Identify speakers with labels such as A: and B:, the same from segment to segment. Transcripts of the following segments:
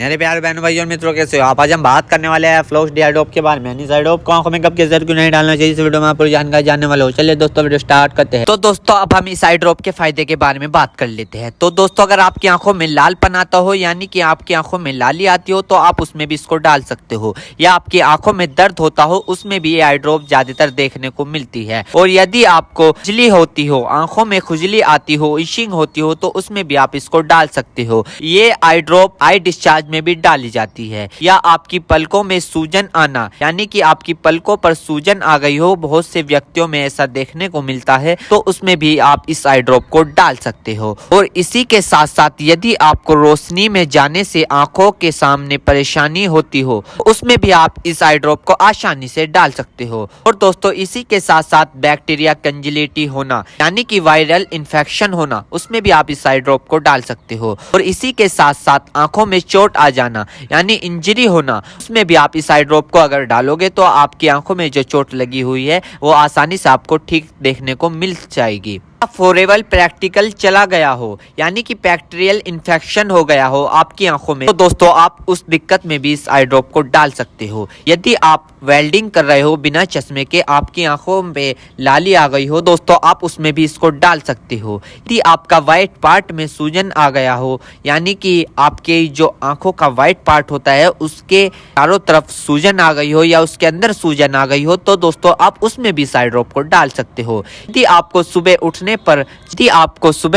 A: मेरे प्यारे बहनों भाइयों और मित्रों, कैसे हो आप। आज हम बात करने वाले हैं फ्लॉस डी आई ड्रॉप के बारे में, यानी आई ड्रॉप को आंखों में कब किस क्यों नहीं डालना चाहिए। इस वीडियो में आप पूरी जानकारी जानने वाले हो। चलिए दोस्तों वीडियो स्टार्ट करते हैं। तो दोस्तों अब हम इस आई ड्रॉप के फायदे के बारे में बात कर लेते हैं। तो दोस्तों अगर आपकी आंखों में लालपन आता हो, यानी कि आपकी आंखों में लाली आती हो, तो आप उसमें भी इसको डाल सकते हो। या आपकी आंखों में दर्द होता हो, उसमें भी ये आई ड्रॉप ज्यादातर देखने को मिलती है। और यदि आपको खुजली होती हो, आंखों में खुजली आती हो, इशिंग होती हो, तो उसमें भी आप इसको डाल सकते हो। ये आई ड्रॉप आई डिस्चार्ज में भी डाली जाती है। या आपकी पलकों में सूजन आना, यानी कि आपकी पलकों पर सूजन आ गई हो, बहुत से व्यक्तियों में ऐसा देखने को मिलता है, तो उसमें भी आप इस आई ड्रॉप को डाल सकते हो। और इसी के साथ साथ यदि आपको रोशनी में जाने से आंखों के सामने परेशानी होती हो, उसमें भी आप इस आई ड्रॉप को आसानी से डाल सकते हो। और दोस्तों इसी के साथ साथ बैक्टीरिया कंजिलिटी होना, यानी कि वायरल इन्फेक्शन होना, उसमें भी आप इस आई ड्रॉप को डाल सकते हो। और इसी के साथ साथ आंखों में चोट आ जाना, यानी इंजरी होना, उसमें भी आप इस आई ड्रॉप को अगर डालोगे तो आपकी आंखों में जो चोट लगी हुई है वो आसानी से आपको ठीक देखने को मिल जाएगी। फॉरेबल प्रैक्टिकल चला गया हो, यानी कि बैक्टीरियल इन्फेक्शन हो गया हो आपकी आंखों में, तो दोस्तों आप उस दिक्कत में भी इस आई ड्रॉप को डाल सकते हो। यदि आप वेल्डिंग कर रहे हो बिना चश्मे के, आपकी आंखों में लाली आ गई हो, दोस्तों आप उसमें भी इसको डाल सकते हो। यदि आपका व्हाइट पार्ट में सूजन आ गया हो, यानी कि आपके जो आंखों का व्हाइट पार्ट होता है उसके चारों तरफ सूजन आ गई हो, या उसके अंदर सूजन आ गई हो, तो दोस्तों आप उसमें भी इस आई ड्रॉप को डाल सकते हो। यदि आपको सुबह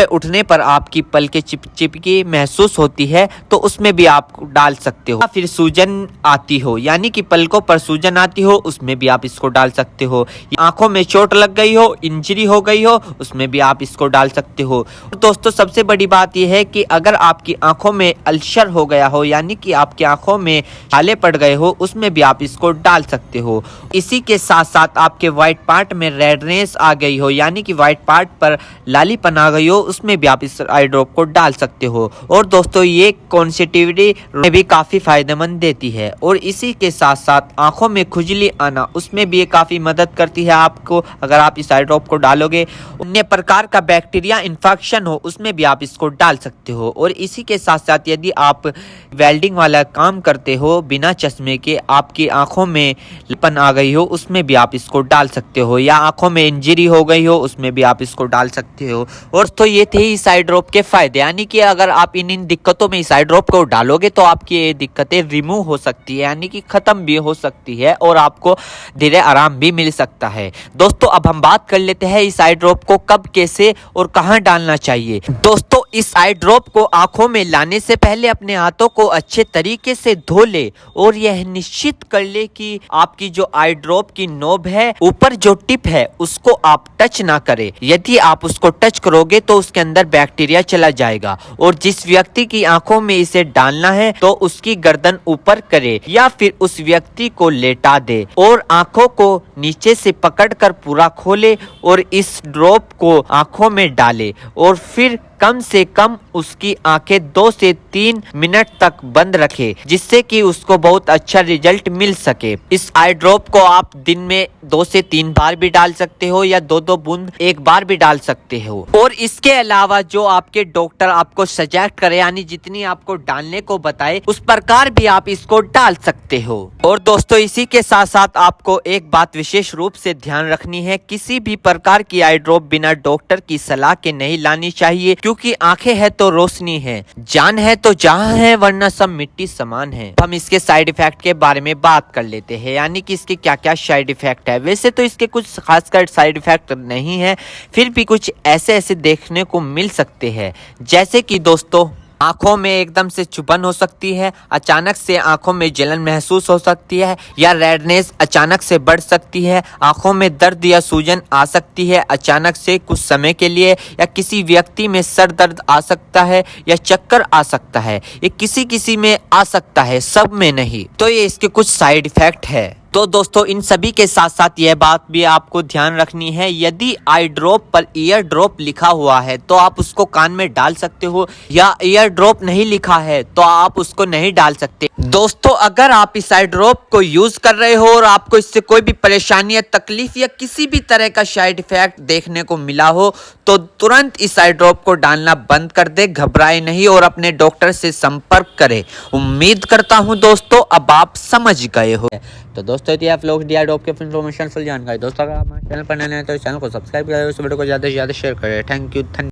A: उठने पर आपकी पलकें चिपचिपकी महसूस होती है, तो उसमें भी आप डाल सकते हो। फिर सूजन आती हो, यानी कि पलकों पर सूजन आती हो, उसमें भी आप इसको डाल सकते हो। आंखों में चोट लग गई हो, इंजरी हो गई हो, उसमें भी आप इसको डाल सकते हो। और दोस्तों सबसे बड़ी बात यह है कि अगर आपकी आंखों में अल्सर हो गया हो, यानी कि आपकी आंखों में छाले पड़ गए हो, उसमें भी आप इसको डाल सकते हो। इसी के साथ साथ आपके व्हाइट पार्ट में रेडनेस आ गई हो, यानी कि व्हाइट पार्ट पर लालीपन आ गई हो, उसमें भी आप इस आई ड्रॉप को डाल सकते हो। और दोस्तों ये कॉन्सेटिविटी में भी काफी फायदेमंद देती है। और इसी के साथ साथ आंखों में खुजली आना, उसमें भी ये काफी मदद करती है आपको। अगर आप इस आई ड्रॉप को डालोगे, अन्य प्रकार का बैक्टीरिया इन्फेक्शन हो, उसमें भी आप इसको डाल सकते हो। और इसी के साथ साथ यदि आप वेल्डिंग वाला काम करते हो बिना चश्मे के, आपकी आंखों में लालीपन आ गई हो, उसमें भी आप इसको डाल सकते हो। या आंखों में इंजरी हो गई हो, उसमें भी आप इसको डाल सकते हो। और तो ये थे इस आई ड्रॉप के फायदे, यानी कि अगर आप इन दिक्कतों में इस आई ड्रॉप को डालोगे तो आपकी ये दिक्कतें रिमूव हो सकती है, यानी कि खत्म भी हो सकती है, और आपको धीरे आराम भी मिल सकता है। दोस्तों अब हम बात कर लेते हैं इस आई ड्रॉप को कब, कैसे और कहां डालना चाहिए। दोस्तों इस आई ड्रॉप को आंखों में लाने से पहले अपने हाथों को अच्छे तरीके से धो ले, और यह निश्चित कर ले कि आपकी जो आई ड्रॉप की नोब है, ऊपर जो टिप है, उसको आप टच ना करें। यदि आप उसको टच करोगे तो उसके अंदर बैक्टीरिया चला जाएगा। और जिस व्यक्ति की आंखों में इसे डालना है तो उसकी गर्दन ऊपर करे, या फिर उस व्यक्ति को लेटा दे और आंखों को नीचे से पकड़कर पूरा खोले और इस ड्रॉप को आंखों में डाले। और फिर कम से कम उसकी आंखें 2 से 3 मिनट तक बंद रखे, जिससे कि उसको बहुत अच्छा रिजल्ट मिल सके। इस आई ड्रॉप को आप दिन में 2 से 3 बार भी डाल सकते हो, या 2-2 बूंद एक बार भी डाल सकते हो। और इसके अलावा जो आपके डॉक्टर आपको सजेस्ट करे, यानी जितनी आपको डालने को बताए, उस प्रकार भी आप इसको डाल सकते हो। और दोस्तों इसी के साथ साथ आपको एक बात विशेष रूप से ध्यान रखनी है, किसी भी प्रकार की आई ड्रॉप बिना डॉक्टर की सलाह के नहीं लानी चाहिए, क्योंकि आंखें है तो रोशनी है, जान है तो जहां है, वरना सब मिट्टी समान है। हम इसके साइड इफेक्ट के बारे में बात कर लेते हैं, यानी कि इसके क्या क्या साइड इफेक्ट है। वैसे तो इसके कुछ खासकर साइड इफेक्ट नहीं है, फिर भी कुछ ऐसे देखने को मिल सकते हैं, जैसे कि दोस्तों आंखों में एकदम से चुभन हो सकती है, अचानक से आंखों में जलन महसूस हो सकती है, या रेडनेस अचानक से बढ़ सकती है, आंखों में दर्द या सूजन आ सकती है अचानक से कुछ समय के लिए, या किसी व्यक्ति में सर दर्द आ सकता है, या चक्कर आ सकता है। ये किसी किसी में आ सकता है, सब में नहीं। तो ये इसके कुछ साइड इफेक्ट है। तो दोस्तों इन सभी के साथ साथ यह बात भी आपको ध्यान रखनी है, यदि आई ड्रॉप पर ईयर ड्रॉप लिखा हुआ है तो आप उसको कान में डाल सकते हो, या ईयर ड्रॉप नहीं लिखा है तो आप उसको नहीं डाल सकते। दोस्तों अगर आप इस आई ड्रॉप को यूज कर रहे हो और आपको इससे कोई भी परेशानी या तकलीफ या किसी भी तरह का साइड इफेक्ट देखने को मिला हो तो तुरंत इस आई ड्रॉप को डालना बंद कर दे, घबराए नहीं और अपने डॉक्टर से संपर्क करें। उम्मीद करता हूं दोस्तों अब आप समझ गए हो। तो दोस्तों यदि आप लोग डी आई ड्रॉप के इन्फॉर्मेशन फुल जानकारी दोस्तों अगर आप हमारे चैनल पर नए हैं तो इस चैनल को सब्सक्राइब करें, उस वीडियो को ज़्यादा से ज़्यादा शेयर करें। Thank you.